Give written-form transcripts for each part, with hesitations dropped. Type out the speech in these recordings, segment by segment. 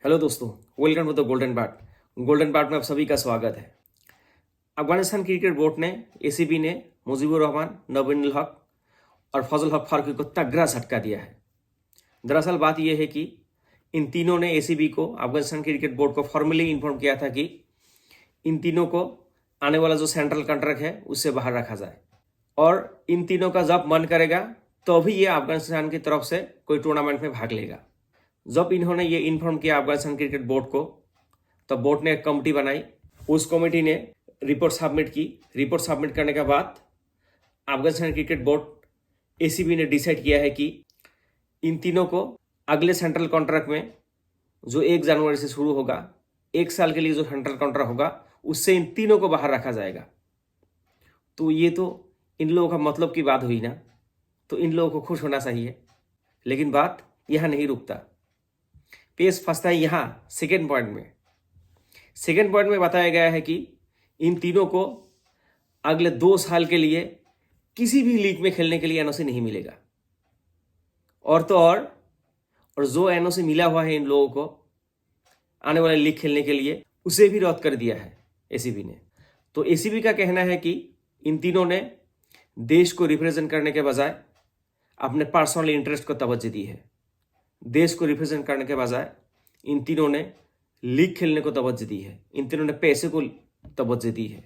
Hello दोस्तों, welcome to the golden bat. Golden bat में आप सभी का स्वागत है। अफगानिस्तान क्रिकेट बोर्ड ने एसीबी ने मुजीबुर रहमान, नबीनुल हक और फजल हक फारूकी को तगड़ा झटका दिया है। दरअसल बात यह है कि इन तीनों ने एसीबी को, अफगानिस्तान क्रिकेट बोर्ड को फॉर्मली इन्फॉर्म किया था कि इन तीनों को आने वाला जो सेंट्रल कॉन्ट्रैक्ट है उससे बाहर रखा जाए और इन तीनों का जब मन करेगा तो भी ये अफगानिस्तान की तरफ से कोई टूर्नामेंट में भाग लेगा। जब इन्होंने ये इन्फॉर्म किया अफगानिस्तान क्रिकेट बोर्ड को, तब बोर्ड ने एक कमेटी बनाई। उस कमेटी ने रिपोर्ट सबमिट की। रिपोर्ट सबमिट करने के बाद अफगानिस्तान क्रिकेट बोर्ड एसीबी ने डिसाइड किया है कि इन तीनों को अगले सेंट्रल कॉन्ट्रैक्ट में जो 1 जनवरी से शुरू होगा, 1 साल के लिए जो सेंट्रल कॉन्ट्रैक्ट होगा, उससे इन तीनों को बाहर रखा जाएगा। तो ये तो इन लोगों का मतलब की बात हुई ना, तो इन लोगों को खुश होना चाहिए। लेकिन बात यहाँ नहीं रुकता, पेश फंसता है यहाँ सेकेंड पॉइंट में। सेकेंड पॉइंट में बताया गया है कि इन तीनों को अगले 2 साल के लिए किसी भी लीग में खेलने के लिए एनओसी नहीं मिलेगा। और तो और जो एनओसी मिला हुआ है इन लोगों को आने वाले लीग खेलने के लिए, उसे भी रद्द कर दिया है एसीबी ने। तो एसीबी का कहना है कि इन तीनों ने देश को रिप्रेजेंट करने के बजाय अपने पर्सनल इंटरेस्ट को तवज्जो दी है। देश को रिप्रेजेंट करने के बजाय इन तीनों ने लीग खेलने को तवज्जो दी है, इन तीनों ने पैसे को तवज्जो दी है।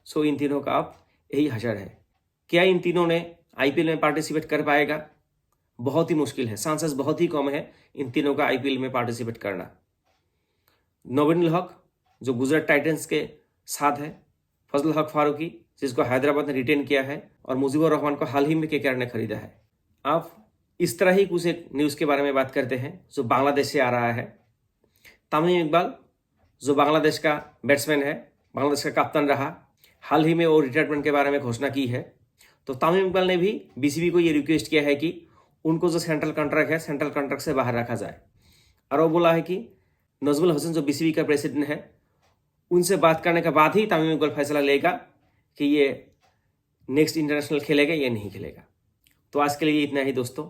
सो इन तीनों का अब यही हशर है। क्या इन तीनों ने आईपीएल में पार्टिसिपेट कर पाएगा? बहुत ही मुश्किल है, चांसेस बहुत ही कम है इन तीनों का आईपीएल में पार्टिसिपेट करना। नबीनुल हक जो गुजरात टाइटंस के साथ है, फजल हक फारूकी जिसको हैदराबाद ने रिटेन किया है, और मुजीबुर रहमान को हाल ही में केकेआर ने खरीदा है। आप इस तरह ही कुछ एक न्यूज़ के बारे में बात करते हैं जो बांग्लादेश से आ रहा है। तमीम इकबाल जो बांग्लादेश का बैट्समैन है, बांग्लादेश का कप्तान रहा, हाल ही में वो रिटायरमेंट के बारे में घोषणा की है। तो तमीम इकबाल ने भी बीसीबी को ये रिक्वेस्ट किया है कि उनको जो सेंट्रल कॉन्ट्रैक्ट है, सेंट्रल कॉन्ट्रैक्ट से बाहर रखा जाए। और वो बोला है कि नजमुल हसन जो बीसीबी का प्रेसिडेंट है, उनसे बात करने के बाद ही तमीम इकबाल फैसला लेगा कि ये नेक्स्ट इंटरनेशनल खेलेगा या नहीं खेलेगा। तो आज के लिए इतना ही दोस्तों।